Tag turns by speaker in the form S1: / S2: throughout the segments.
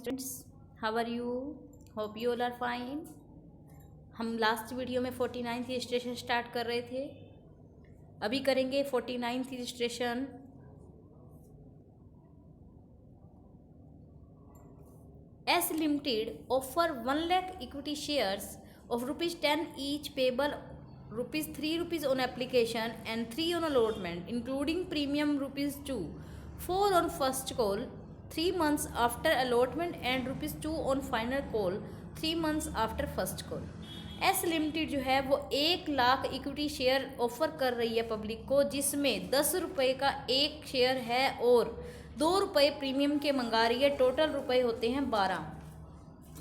S1: Students, how are you? Hope you all are fine. हम last video में 49th registration start कर रहे थे। अभी करेंगे 49th registration. S limited offer 1 lakh equity shares of ₹10 each payable ₹3 on application and 3 on allotment including premium ₹2, 4 on first call 3 months after allotment and ₹2 on final call 3 months after first call। S limited जो है वो 1 lakh equity share offer कर रही है public को, जिसमें 10 रुपये का एक शेयर है और 2 रुपये प्रीमियम के मंगा रही है। टोटल रुपये होते हैं 12,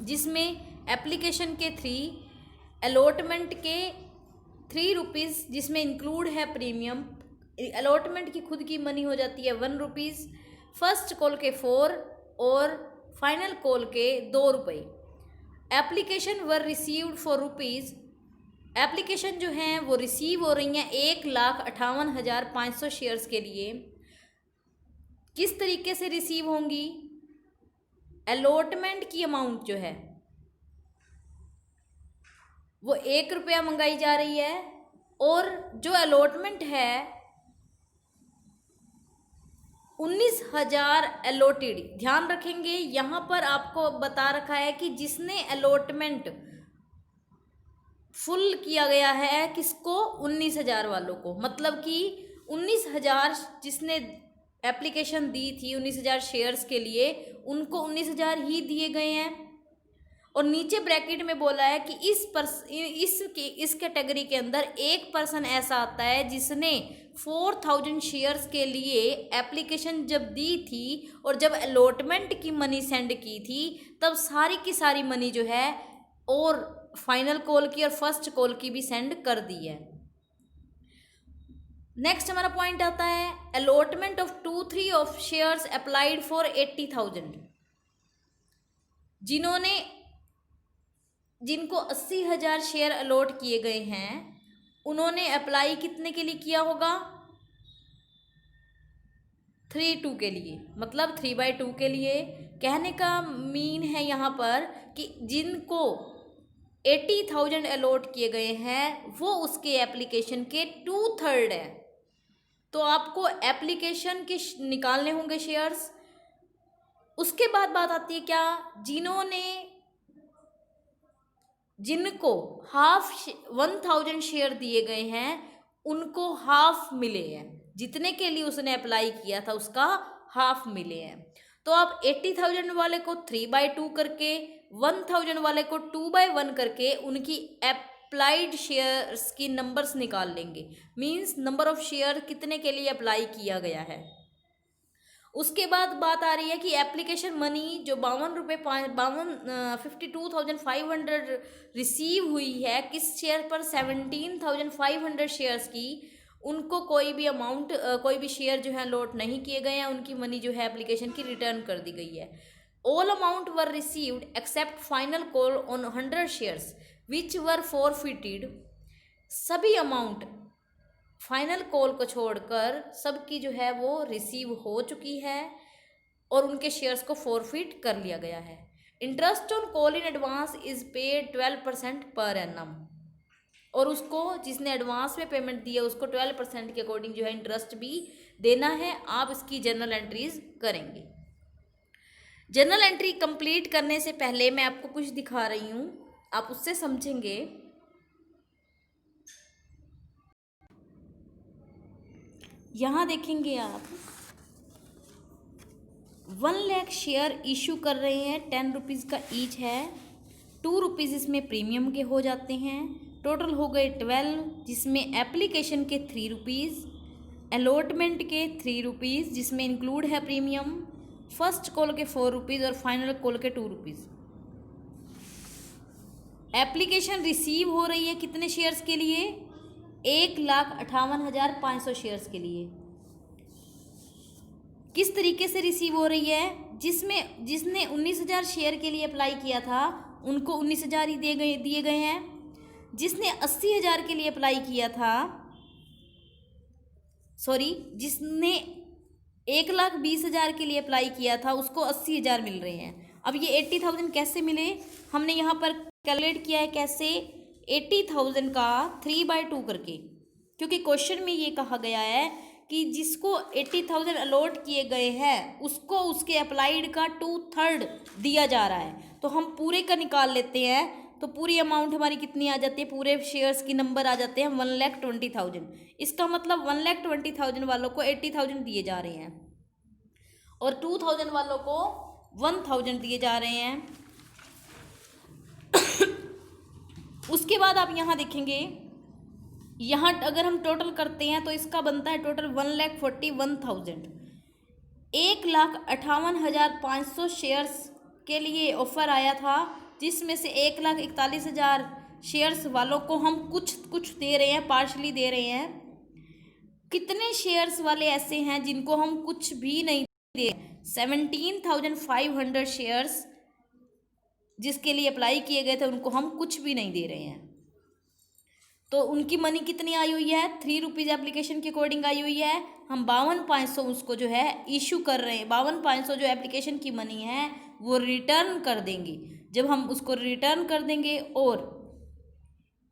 S1: जिसमें एप्लीकेशन के 3, अलॉटमेंट के ₹3, जिसमें इंक्लूड है प्रीमियम। अलॉटमेंट की खुद की मनी हो जाती है ₹1, फर्स्ट कॉल के 4 और फाइनल कॉल के ₹2। Application were received for rupees. Application जो हैं वो रिसीव हो रही हैं 1,58,500 शेयर्स के लिए। किस तरीके से रिसीव होंगी? अलॉटमेंट की अमाउंट जो है वो ₹1 मंगाई जा रही है और जो अलॉटमेंट है 19,000 अलॉटेड। ध्यान रखेंगे, यहाँ पर आपको बता रखा है कि जिसने अलॉटमेंट फुल किया गया है किसको? 19,000 वालों को। मतलब कि 19,000 जिसने एप्लीकेशन दी थी 19,000 शेयर्स के लिए, उनको 19,000 ही दिए गए हैं। और नीचे ब्रैकेट में बोला है कि इस कैटेगरी के अंदर एक पर्सन ऐसा आता है जिसने 4,000 शेयर्स के लिए एप्लीकेशन जब दी थी और जब अलॉटमेंट की मनी सेंड की थी तब सारी की सारी मनी जो है और फाइनल कॉल की और फर्स्ट कॉल की भी सेंड कर दी है। नेक्स्ट हमारा पॉइंट आता है allotment of 2-3 of shares applied for 80,000। जिनको 80,000 शेयर अलॉट किए गए हैं उन्होंने अप्लाई कितने के लिए किया होगा? 3/2 के लिए, मतलब 3/2 के लिए। कहने का मीन है यहाँ पर कि जिनको 80,000 अलॉट किए गए हैं वो उसके एप्लीकेशन के 2/3 है। तो आपको एप्लीकेशन के निकालने होंगे शेयर्स। उसके बाद बात आती है क्या? जिनको 1,000 शेयर दिए गए हैं उनको हाफ मिले हैं। जितने के लिए उसने अप्लाई किया था उसका हाफ मिले हैं। तो आप 80,000 वाले को 3/2 करके, 1,000 वाले को 2/1 करके उनकी अप्लाइड शेयर्स की नंबर्स निकाल लेंगे। मींस नंबर ऑफ शेयर कितने के लिए अप्लाई किया गया है। उसके बाद बात आ रही है कि एप्लीकेशन मनी जो 52,500 रिसीव हुई है किस शेयर पर? 17,500 शेयर्स की। उनको कोई भी अमाउंट कोई भी शेयर जो है अलॉट नहीं किए गए हैं, उनकी मनी जो है एप्लीकेशन की रिटर्न कर दी गई है। All amount were received accept final call on 100 shares which were forfeited. सभी अमाउंट फाइनल कॉल को छोड़कर सबकी जो है वो रिसीव हो चुकी है और उनके शेयर्स को फॉरफिट कर लिया गया है। Interest on call in advance is paid 12% per annum. और उसको जिसने एडवांस में पेमेंट दी है उसको 12% के अकॉर्डिंग जो है इंटरेस्ट भी देना है। आप इसकी जर्नल एंट्रीज करेंगे। जर्नल एंट्री कंप्लीट करने से पहले मैं आपको कुछ दिखा रही हूँ, आप उससे समझेंगे। यहाँ देखेंगे आप 1 लाख शेयर इशू कर रहे हैं, ₹10 का ईच है। ₹2 इसमें प्रीमियम के हो जाते हैं। टोटल हो गए 12, जिसमें एप्लीकेशन के ₹3, अलॉटमेंट के ₹3 जिसमें इंक्लूड है प्रीमियम, फर्स्ट कॉल के ₹4 और फाइनल कॉल के ₹2। एप्लीकेशन रिसीव हो रही है कितने शेयर्स के लिए? 1,58,500 शेयर्स के लिए। किस तरीके से रिसीव हो रही है? जिसने 19,000 शेयर के लिए अप्लाई किया था उनको 19,000 ही दिए गए हैं। जिसने 80,000 के लिए अप्लाई किया था, जिसने 1,20,000 के लिए अप्लाई किया था उसको 80,000 मिल रहे हैं। अब ये 80,000 कैसे मिले, हमने यहाँ पर कैलकुलेट किया है कैसे, 80,000 का 3/2 करके, क्योंकि क्वेश्चन में ये कहा गया है कि जिसको 80,000 अलॉट किए गए हैं उसको उसके अप्लाइड का 2/3 दिया जा रहा है। तो हम पूरे का निकाल लेते हैं, तो पूरी अमाउंट हमारी कितनी आ जाती है, पूरे शेयर्स की नंबर आ जाते हैं 1,20,000। इसका मतलब 1,20,000 वालों को 80,000 दिए जा रहे हैं और 2,000 वालों को 1,000 दिए जा रहे हैं। उसके बाद आप यहाँ देखेंगे, यहाँ अगर हम टोटल करते हैं तो इसका बनता है टोटल 1,41,000। 1,58,500 शेयर्स के लिए ऑफर आया था, जिसमें से 1,41,000 शेयर्स वालों को हम कुछ दे रहे हैं, पार्शली दे रहे हैं। कितने शेयर्स वाले ऐसे हैं जिनको हम कुछ भी नहीं दे रहे? 17,500 शेयर्स जिसके लिए अप्लाई किए गए थे उनको हम कुछ भी नहीं दे रहे हैं। तो उनकी मनी कितनी आई हुई है, 3 रुपीज़ एप्लीकेशन के अकॉर्डिंग आई हुई है। हम 52,500 उसको जो है इशू कर रहे हैं। 52,500 जो एप्लीकेशन की मनी है वो रिटर्न कर देंगे। जब हम उसको रिटर्न कर देंगे और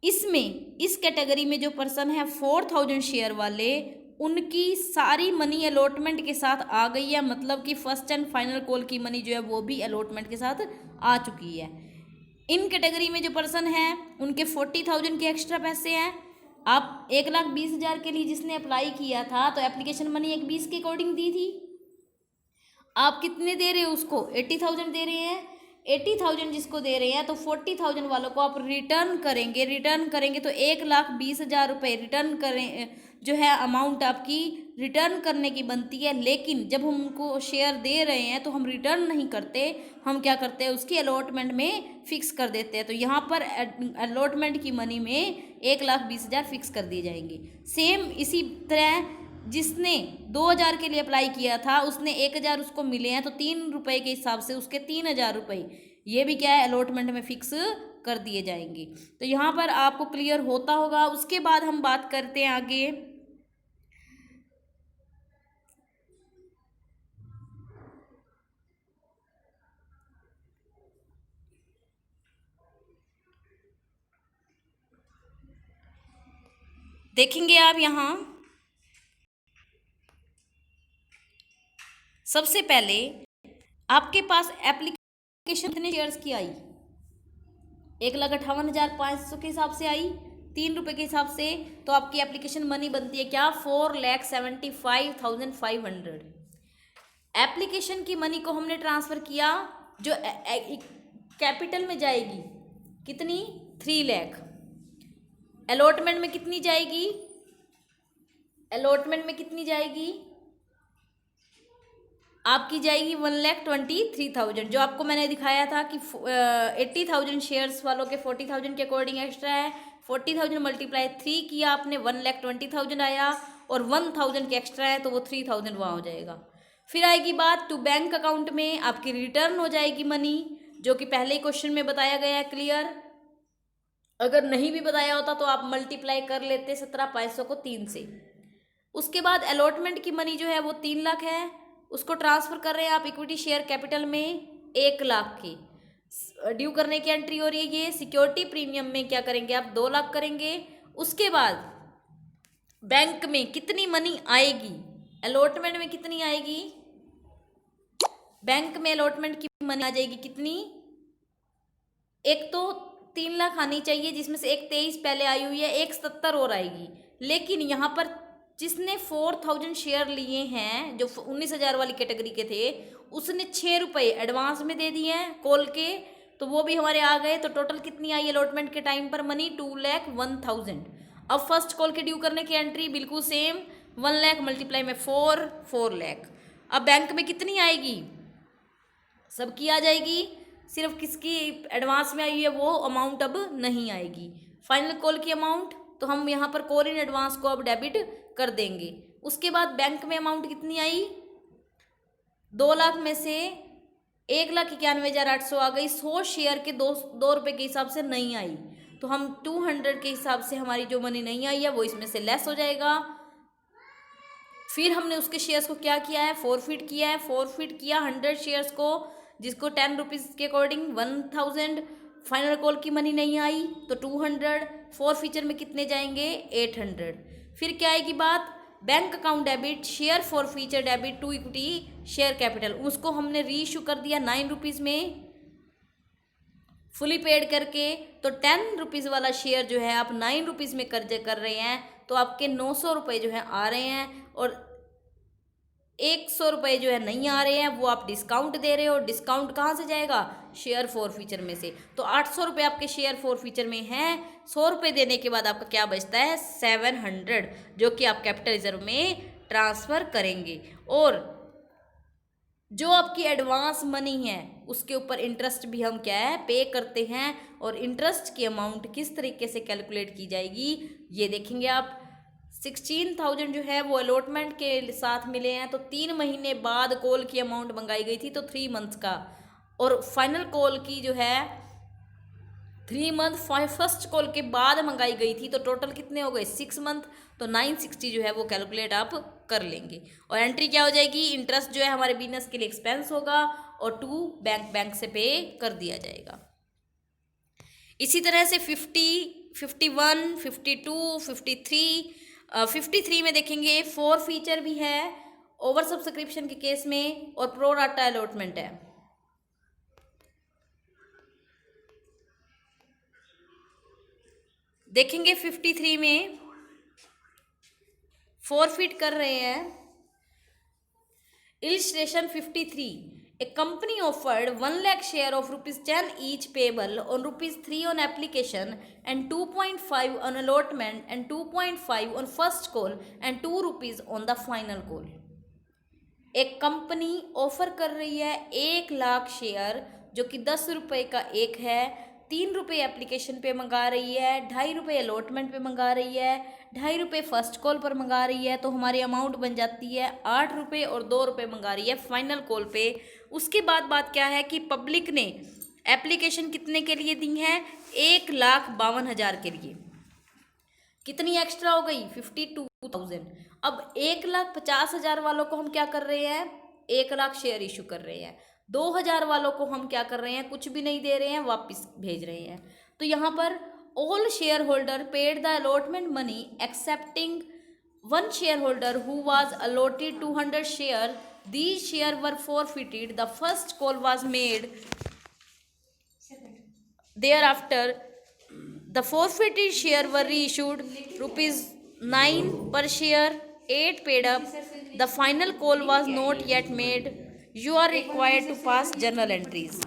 S1: इसमें इस कैटेगरी में जो पर्सन है 4,000 शेयर वाले, उनकी सारी मनी अलॉटमेंट के साथ आ गई है, मतलब कि फर्स्ट एंड फाइनल कॉल की मनी जो है वो भी अलॉटमेंट के साथ आ चुकी है। इन कैटेगरी में जो पर्सन है उनके 40,000 के एक्स्ट्रा पैसे हैं। आप 1,20,000 के लिए जिसने अप्लाई किया था तो एप्लीकेशन मनी 1,20 के अकॉर्डिंग दी थी। आप कितने दे रहे हो उसको, 80,000 दे रहे हैं। 80,000 जिसको दे रहे हैं तो 40,000 वालों को आप रिटर्न करेंगे तो 1,20,000 रुपये रिटर्न करें जो है अमाउंट आपकी रिटर्न करने की बनती है। लेकिन जब हम उनको शेयर दे रहे हैं तो हम रिटर्न नहीं करते, हम क्या करते हैं उसकी अलॉटमेंट में फिक्स कर देते हैं। तो यहाँ पर अलॉटमेंट की मनी में 1,20,000 फिक्स कर दिए जाएंगे। सेम इसी तरह जिसने 2,000 के लिए अप्लाई किया था उसने 1,000 उसको मिले हैं, तो 3 रुपये के हिसाब से उसके 3,000 रुपये ये भी क्या है अलॉटमेंट में फिक्स कर दिए जाएंगे। तो यहाँ पर आपको क्लियर होता होगा। उसके बाद हम बात करते हैं आगे, देखेंगे आप यहाँ सबसे पहले आपके पास एप्लीकेशन कितने शेयर्स की आई, 1,58,500 के हिसाब से आई, 3 रुपये के हिसाब से। तो आपकी एप्लीकेशन मनी बनती है क्या, 4,75,500। एप्लीकेशन की मनी को हमने ट्रांसफ़र किया जो कैपिटल में जाएगी कितनी, 3 लाख। अलॉटमेंट में कितनी जाएगी, अलॉटमेंट में कितनी जाएगी आपकी, जाएगी 1,23,000। जो आपको मैंने दिखाया था कि 80,000 शेयर्स वालों के 40,000 के अकॉर्डिंग एक्स्ट्रा है। 40,000 मल्टीप्लाई 3 किया आपने, 1,20,000 आया और 1,000 के एक्स्ट्रा है तो वो 3,000 वहाँ हो जाएगा। फिर आएगी बात टू बैंक अकाउंट में, आपकी रिटर्न हो जाएगी मनी, जो कि पहले ही क्वेश्चन में बताया गया है क्लियर। अगर नहीं भी बताया होता तो आप मल्टीप्लाई कर लेते 17,500 को 3 से। उसके बाद अलॉटमेंट की मनी जो है वो 3 लाख है, उसको ट्रांसफ़र कर रहे हैं आप इक्विटी शेयर कैपिटल में 1 लाख की ड्यू करने की एंट्री हो रही है। ये सिक्योरिटी प्रीमियम में क्या करेंगे आप, 2 लाख करेंगे। उसके बाद बैंक में कितनी मनी आएगी, अलॉटमेंट में कितनी आएगी, बैंक में अलॉटमेंट की मनी आ जाएगी कितनी, एक तो 3 लाख आनी चाहिए जिसमें से 1,23 पहले आई हुई है, 1,70 और आएगी। लेकिन यहाँ पर जिसने 4,000 शेयर लिए हैं जो 19,000 वाली कैटेगरी के थे उसने 6 रुपये एडवांस में दे दिए हैं कॉल के, तो वो भी हमारे आ गए। तो टोटल कितनी आई अलॉटमेंट के टाइम पर मनी, 2,01,000। अब फर्स्ट कॉल के ड्यू करने की एंट्री बिल्कुल सेम, 1 लाख मल्टीप्लाई में 4 लाख। अब बैंक में कितनी आएगी, सबकी आ जाएगी, सिर्फ किसकी एडवांस में आई है वो अमाउंट अब नहीं आएगी। फाइनल कॉल की अमाउंट तो हम यहाँ पर कॉल इन एडवांस को अब डेबिट कर देंगे। उसके बाद बैंक में अमाउंट कितनी आई, 2 लाख में से 1,91,800 आ गई। 100 शेयर के 2 रुपये के हिसाब से नहीं आई, तो हम 200 के हिसाब से हमारी जो मनी नहीं आई है वो इसमें से लेस हो जाएगा। फिर हमने उसके शेयर्स को क्या किया है, फॉरफिट किया है। फॉरफिट किया 100 शेयर्स को जिसको 10 रुपीज़ के अकॉर्डिंग 1000 फाइनल कॉल की मनी नहीं आई तो 200, फॉर फीचर में कितने जाएंगे 800। फिर क्या आएगी बात, bank account debit share forfeiture debit to equity share capital, उसको हमने री इशू कर दिया 9 रुपीज़ में फुली पेड करके, तो 10 रुपीज़ वाला शेयर जो है आप 9 रुपीज़ में कर्ज कर रहे हैं तो आपके 900 रुपये जो है आ रहे हैं, और 100 रुपये जो है नहीं आ रहे हैं, वो आप डिस्काउंट दे रहे हो। डिस्काउंट कहाँ से जाएगा, शेयर फॉर फीचर में से। तो 800 रुपये आपके शेयर फॉर फीचर में हैं, 100 रुपये देने के बाद आपका क्या बचता है 700, जो कि आप कैपिटल रिजर्व में ट्रांसफ़र करेंगे। और जो आपकी एडवांस मनी है उसके ऊपर इंटरेस्ट भी हम क्या है पे करते हैं, और इंटरेस्ट की अमाउंट किस तरीके से कैलकुलेट की जाएगी ये देखेंगे आप। 16,000 जो है वो अलॉटमेंट के साथ मिले हैं, तो 3 महीने बाद कॉल की अमाउंट मंगाई गई थी तो 3 मंथ्स का, और फाइनल कॉल की जो है 3 मंथ फर्स्ट कॉल के बाद मंगाई गई थी, तो टोटल कितने हो गए 6 मंथ, तो 960 जो है वो कैलकुलेट आप कर लेंगे। और एंट्री क्या हो जाएगी, इंटरेस्ट जो है हमारे बिजनेस के लिए एक्सपेंस होगा और टू बैंक से पे कर दिया जाएगा। इसी तरह से 50, 51, 52, 53 में देखेंगे 4 फीचर भी है ओवर सब्सक्रिप्शन के केस में, और प्रो राटा अलॉटमेंट है। देखेंगे 53 में फॉरफिट कर रहे हैं। Illustration 53, a company offered 1 lakh share of ₹10 each payable on ₹3 on application and 2.5 on allotment and 2.5 on first call and 2 rupees on the final call। एक कंपनी ऑफर कर रही है 1 लाख शेयर, जो कि 10 रुपये का एक है, 3 रुपये एप्लीकेशन पे मंगा रही है, 2.5 रुपये अलॉटमेंट पे मंगा रही है, 2.5 रुपये फर्स्ट कॉल पर मंगा रही है, तो हमारी अमाउंट बन जाती है 8 रुपये, और 2 रुपये मंगा रही है फाइनल कॉल पे। उसके बाद बात क्या है कि पब्लिक ने एप्लीकेशन कितने के लिए दी है, 1,52,000 के लिए। कितनी एक्स्ट्रा हो गई 52,000। अब 1,50,000 वालों को हम क्या कर रहे हैं, 1 लाख शेयर इशू कर रहे हैं। 2,000 वालों को हम क्या कर रहे हैं, कुछ भी नहीं दे रहे हैं, वापस भेज रहे हैं। तो यहाँ पर all share holder paid the allotment money accepting 1 share holder who was allotted 200 share, these share were forfeited, the first call was made thereafter, the forfeited share were reissued ₹9 per share, 8 paid up, the final call was not yet made, you are required to pass journal entries।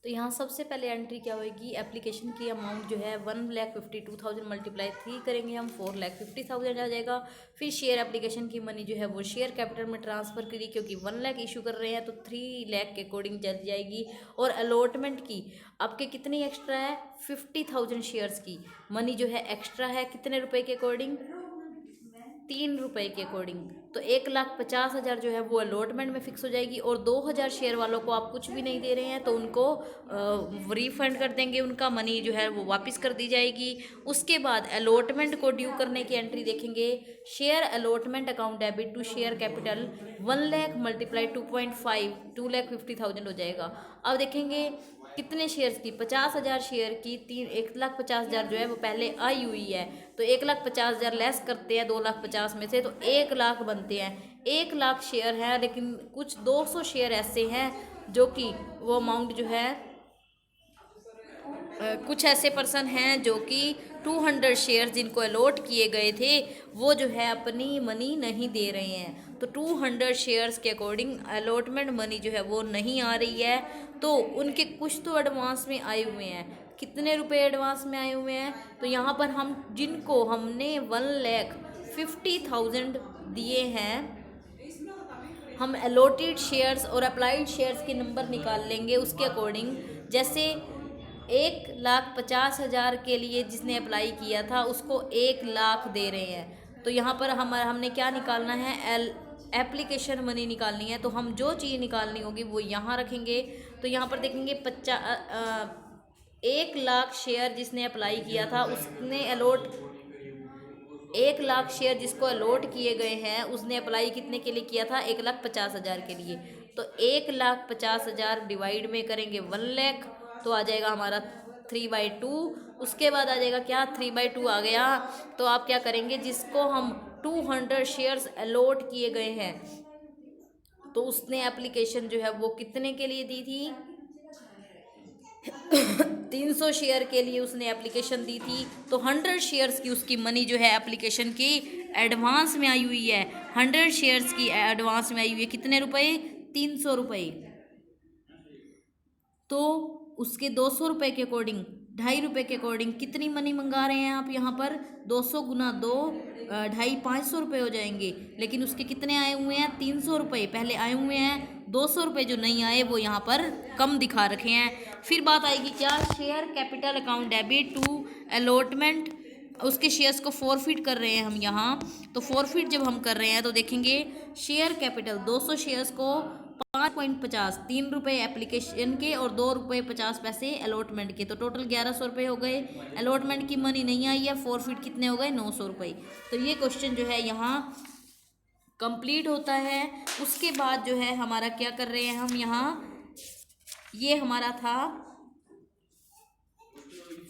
S1: तो यहाँ सबसे पहले entry क्या होगी, application की amount जो है 1,52,000 multiply 3 करेंगे हम, 4,50,000 आ जाएगा। फिर शेयर एप्लीकेशन की मनी जो है वो शेयर कैपिटल में ट्रांसफ़र करी, क्योंकि 1 लाख इशू कर रहे हैं तो 3 लाख के अकॉर्डिंग चल जाएगी। और अलॉटमेंट की आपके कितनी एक्स्ट्रा है, 50,000 शेयर्स की मनी जो है एक्स्ट्रा है, कितने रुपए के अकॉर्डिंग, 3 रुपये के अकॉर्डिंग। तो 1,50,000 जो है वो अलॉटमेंट में फिक्स हो जाएगी, और 2,000 शेयर वालों को आप कुछ भी नहीं दे रहे हैं तो उनको रिफंड कर देंगे, उनका मनी जो है वो वापस कर दी जाएगी। उसके बाद अलॉटमेंट को ड्यू करने की एंट्री देखेंगे, share allotment account debit to share capital 1 lakh multiply 2.5, 2,50,000 हो जाएगा। अब देखेंगे कितने शेयर्स की, 50,000 शेयर की 1,50,000 जो है वो पहले आई हुई है, तो 1,50,000 लेस करते हैं 2,50,000 में से, तो 1 लाख बनते हैं। 1 लाख शेयर है, लेकिन कुछ 200 शेयर ऐसे हैं जो कि वो अमाउंट जो है कुछ ऐसे पर्सन हैं जो कि 200 शेयर जिनको अलॉट किए गए थे वो जो है अपनी मनी नहीं दे रहे हैं, तो 200 शेयर्स के अकॉर्डिंग अलॉटमेंट मनी जो है वो नहीं आ रही है, तो उनके कुछ तो एडवांस में आए हुए हैं। कितने रुपए एडवांस में आए हुए हैं, तो यहाँ पर हम जिनको हमने 1,50,000 दिए हैं, हम अलॉटेड शेयर्स और अप्लाइड शेयर्स के नंबर निकाल लेंगे उसके अकॉर्डिंग। जैसे 1,50,000 के लिए जिसने अप्लाई किया था उसको 1 लाख दे रहे हैं, तो यहाँ पर हमने क्या निकालना है, एप्लीकेशन मनी निकालनी है। तो हम जो चीज़ निकालनी होगी वो यहाँ रखेंगे। तो यहाँ पर देखेंगे 1 लाख शेयर जिसने अप्लाई किया था उसने 1 लाख शेयर जिसको अलॉट किए गए हैं उसने अप्लाई कितने के लिए किया था? 1,50,000 के लिए। तो 1,50,000 डिवाइड में करेंगे 1 लाख, तो आ जाएगा हमारा 3/2। उसके बाद आ जाएगा क्या? 3/2 आ गया। तो आप क्या करेंगे, जिसको हम 200 शेयर्स अलॉट किए गए हैं तो उसने एप्लीकेशन जो है वो कितने के लिए दी थी? 300 शेयर के लिए उसने एप्लीकेशन दी थी। तो 100 शेयर्स की उसकी मनी जो है एप्लीकेशन की एडवांस में आई हुई है। 100 शेयर्स की एडवांस में आई हुई है, कितने रुपए? 300 रुपये। तो उसके 200 रुपये के अकॉर्डिंग, 2.5 रुपये के अकॉर्डिंग कितनी मनी मंगा रहे हैं आप यहाँ पर? 200 गुना 2, 2.5, 500 रुपये हो जाएंगे। लेकिन उसके कितने आए हुए हैं? 300 रुपये पहले आए हुए हैं। 200 रुपये जो नहीं आए वो यहाँ पर कम दिखा रखे हैं। फिर बात आएगी क्या? Share capital account debit to allotment. उसके शेयर्स को फॉरफिट कर रहे हैं हम यहाँ। तो फॉरफिट जब हम कर रहे हैं तो देखेंगे शेयर कैपिटल 200 शेयर्स को 5.50, 3 रुपये एप्लीकेशन के और 2 रुपये 50 पैसे अलॉटमेंट के, तो टोटल 1100 रुपये हो गए। अलॉटमेंट की मनी नहीं आई है, फॉरफिट कितने हो गए? 900 रुपये। तो ये क्वेश्चन जो है यहाँ कंप्लीट होता है। उसके बाद जो है हमारा क्या कर रहे हैं हम यहाँ, ये हमारा था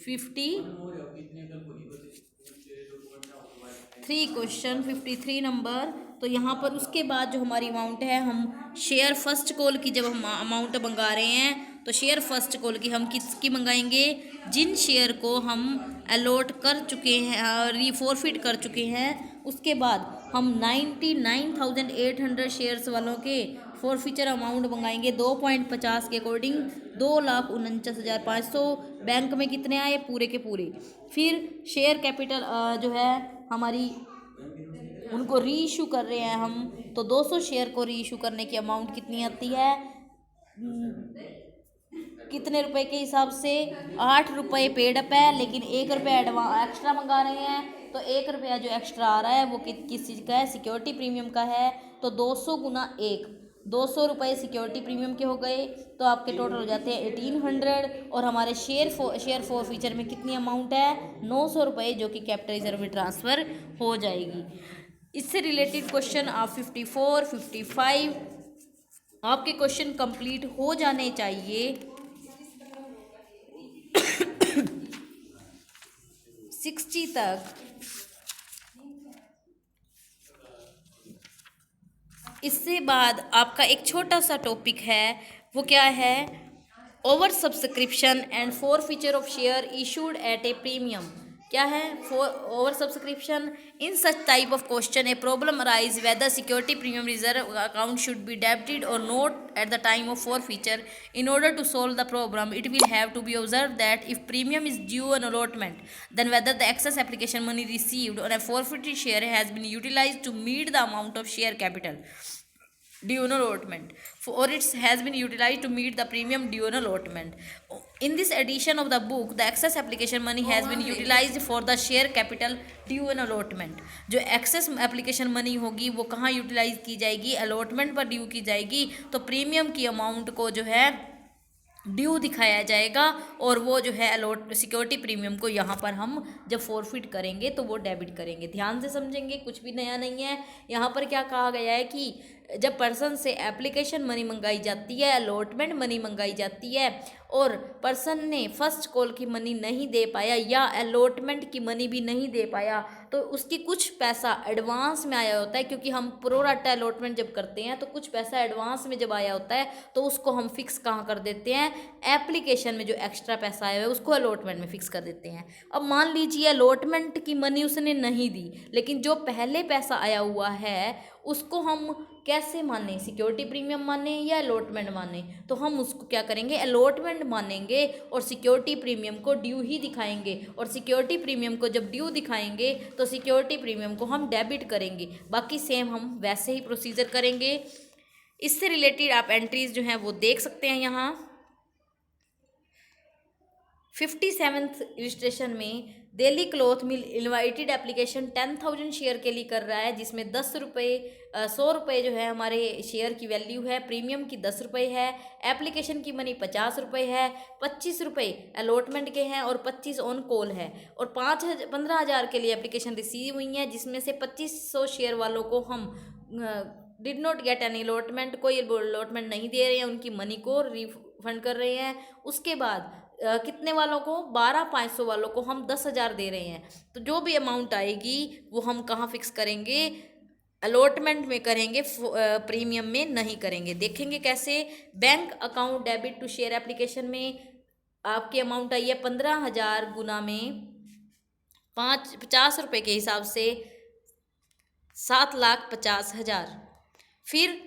S1: 53 क्वेश्चन, 53 नंबर। तो यहाँ पर उसके बाद जो हमारी अमाउंट है, हम शेयर फर्स्ट कॉल की जब हम अमाउंट मंगा रहे हैं तो शेयर फर्स्ट कॉल की हम किसकी मंगाएंगे? जिन शेयर को हम अलॉट कर चुके हैं, फॉरफिट कर चुके हैं, उसके बाद हम 99,800 शेयर्स वालों के फॉरफिचर अमाउंट मंगाएंगे 2.50 के अकॉर्डिंग 2,49,500। बैंक में कितने आए? पूरे के पूरे। फिर शेयर कैपिटल जो है हमारी, उनको री इशू कर रहे हैं हम, तो 200 शेयर को री इशू करने की अमाउंट कितनी आती है? कितने रुपए के हिसाब से? 8 रुपये पेड अप है, लेकिन 1 रुपया एक्स्ट्रा मंगा रहे हैं। तो 1 रुपया जो एक्स्ट्रा आ रहा है वो किस चीज़ का है? सिक्योरिटी प्रीमियम का है। तो 200 गुना 1, 200 रुपये सिक्योरिटी प्रीमियम के हो गए। तो आपके टोटल हो जाते हैं 1800। और हमारे शेयर फॉर फीचर में कितनी अमाउंट है? 900 रुपये, जो कि कैपिटल रिजर्व में ट्रांसफ़र हो जाएगी। इससे रिलेटेड क्वेश्चन आप 54, 55 आपके क्वेश्चन कंप्लीट हो जाने चाहिए। 60 तक। इससे बाद आपका एक छोटा सा टॉपिक है, वो क्या है? Over subscription and forfeiture of share issued at a premium. क्या है? For over subscription. In such type of question a problem arise whether security premium reserve account should be debited और not at the time of forfeiture. In order to solve the problem, it will have to be observed that if premium is due on allotment, then whether the excess application money received on a forfeited share has been utilized to meet the amount of share capital due on allotment, or it has been utilized to meet the premium due on allotment. In this edition of the book, the excess application money has been utilized for the share capital due on allotment. जो excess application money होगी वो कहाँ utilise की जाएगी? Allotment पर due की जाएगी। तो प्रीमियम की अमाउंट को जो है ड्यू दिखाया जाएगा, और वो जो है अलॉट सिक्योरिटी प्रीमियम को यहाँ पर हम जब फॉरफिट करेंगे तो वो डेबिट करेंगे। ध्यान से समझेंगे, कुछ भी नया नहीं है। यहाँ पर क्या कहा गया है कि जब पर्सन से एप्लीकेशन मनी मंगाई जाती है, अलॉटमेंट मनी मंगाई जाती है, और पर्सन ने फर्स्ट कॉल की मनी नहीं दे पाया या अलॉटमेंट की मनी भी नहीं दे पाया, तो उसकी कुछ पैसा एडवांस में आया होता है। क्योंकि हम प्रोराटा अलॉटमेंट जब करते हैं तो कुछ पैसा एडवांस में जब आया होता है तो उसको हम फिक्स कहाँ कर देते हैं? एप्लीकेशन में जो एक्स्ट्रा पैसा आया है उसको अलॉटमेंट में फिक्स कर देते हैं। अब मान लीजिए अलॉटमेंट की मनी उसने नहीं दी, लेकिन जो पहले पैसा आया हुआ है उसको हम कैसे माने? सिक्योरिटी प्रीमियम माने या अलॉटमेंट माने? तो हम उसको क्या करेंगे? अलॉटमेंट मानेंगे और सिक्योरिटी प्रीमियम को ड्यू ही दिखाएंगे। और सिक्योरिटी प्रीमियम को जब ड्यू दिखाएंगे तो सिक्योरिटी प्रीमियम को हम डेबिट करेंगे। बाकी सेम हम वैसे ही प्रोसीजर करेंगे। इससे रिलेटेड आप एंट्रीज जो हैं वो देख सकते हैं यहाँ 57th इलस्ट्रेशन में। दिल्ली क्लॉथ मिल इनवाइटेड एप्लीकेशन 10,000 शेयर के लिए कर रहा है, जिसमें 10 रुपये 100 रुपये जो है हमारे शेयर की वैल्यू है, प्रीमियम की 10 रुपये है, एप्लीकेशन की मनी 50 रुपये है, 25 रुपये अलॉटमेंट के हैं और 25 ऑन कॉल है, और 15,000 के लिए एप्लीकेशन रिसीव हुई हैं, जिसमें से 2500 शेयर वालों को हम did not get any allotment, कोई अलॉटमेंट नहीं दे रहे हैं, उनकी मनी को रिफंड कर रहे हैं। उसके बाद कितने वालों को 12,500 वालों को हम 10,000 दे रहे हैं। तो जो भी अमाउंट आएगी वो हम कहाँ फिक्स करेंगे, अलॉटमेंट में करेंगे, प्रीमियम में नहीं करेंगे। देखेंगे कैसे, bank account debit to share application में आपकी अमाउंट आई है 15,000 गुना में 50 रुपये के हिसाब से 7,50,000। फिर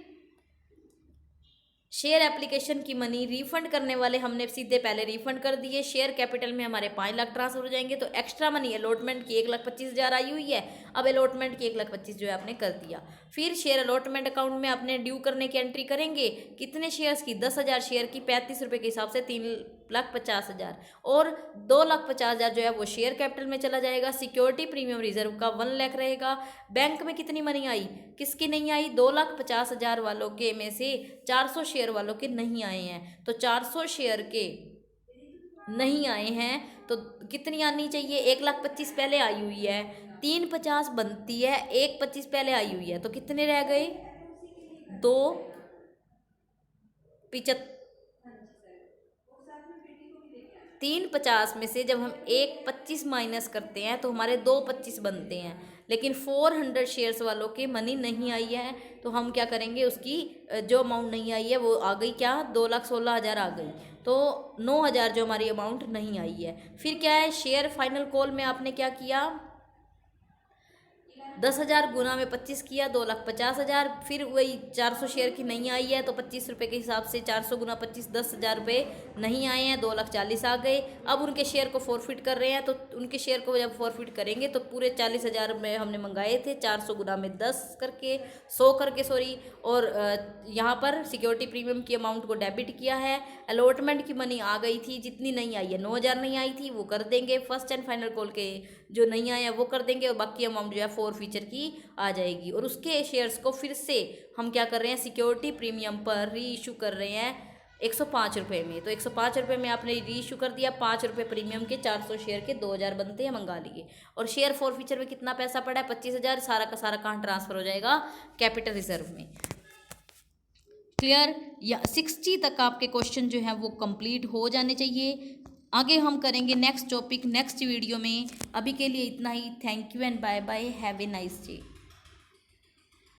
S1: शेयर एप्लीकेशन की मनी रिफंड करने वाले हमने सीधे पहले रिफंड कर दिए, शेयर कैपिटल में हमारे 5 लाख ट्रांसफर हो जाएंगे। तो एक्स्ट्रा मनी अलॉटमेंट की 1,25,000 आई हुई है, अब अलॉटमेंट की 1,25,000 जो है आपने कर दिया। फिर शेयर अलॉटमेंट अकाउंट में आपने ड्यू करने की एंट्री करेंगे, कितने शेयर्स की, 10,000 शेयर की 35 रुपये के हिसाब से 3,50,000, और 2,50,000 जो है वो शेयर कैपिटल में चला जाएगा। सिक्योरिटी प्रीमियम रिजर्व का 1 लाख रहेगा। बैंक में कितनी मनी आई, किसकी नहीं आई, 2,50,000 वालों के में से 400 शेयर वालों के नहीं आए हैं। तो 400 शेयर के नहीं आए हैं तो कितनी आनी चाहिए, 1,25,000 पहले आई हुई है, 350 बनती है, 1,25,000 पहले आई हुई है, तो कितने रह गए, 2,75,000। 350 में से जब हम 1,25,000 माइनस करते हैं तो हमारे 2,25,000 बनते हैं, लेकिन 400 शेयर्स वालों की मनी नहीं आई है। तो हम क्या करेंगे, उसकी जो अमाउंट नहीं आई है वो आ गई क्या, 2,16,000 आ गई। तो 9,000 जो हमारी अमाउंट नहीं आई है। फिर क्या है, शेयर फाइनल कॉल में आपने क्या किया, 10,000 गुना में 25 किया, 2,50,000। फिर वही 400 शेयर की नहीं आई है तो 25 रुपये के हिसाब से 400 गुना 25, 10,000 रुपये नहीं आए हैं, 2,40,000 आ गए। अब उनके शेयर को फॉरफिट कर रहे हैं, तो उनके शेयर को जब फॉरफिट करेंगे तो पूरे 40,000 में हमने मंगाए थे, 400 गुना में 10 करके 100 करके सॉरी, और यहाँ पर सिक्योरिटी प्रीमियम की अमाउंट को डेबिट किया है। अलॉटमेंट की मनी आ गई थी, जितनी नहीं आई है, 9,000 नहीं आई थी, वो कर देंगे। फर्स्ट एंड फाइनल कॉल के जो नहीं आया वो कर देंगे, और बाकी अमाउंट जो है 4 फीचर की आ जाएगी। और उसके शेयर्स को फिर से हम क्या कर रहे हैं, सिक्योरिटी प्रीमियम पर री इशू कर रहे हैं 105 रुपये में। तो 105 रुपये में आपने री इशू कर दिया, 5 रुपये प्रीमियम के, 400 शेयर के 2,000 बनते हैं, मंगा लिए। और शेयर 4 फीचर में कितना पैसा पड़ा है, 25,000, सारा का सारा कहाँ ट्रांसफर हो जाएगा, कैपिटल रिजर्व में। क्लियर, या 60 तक आपके क्वेश्चन जो है वो कंप्लीट हो जाने चाहिए। आगे हम करेंगे नेक्स्ट टॉपिक नेक्स्ट वीडियो में। अभी के लिए इतना ही। Thank you and bye bye, have a nice day.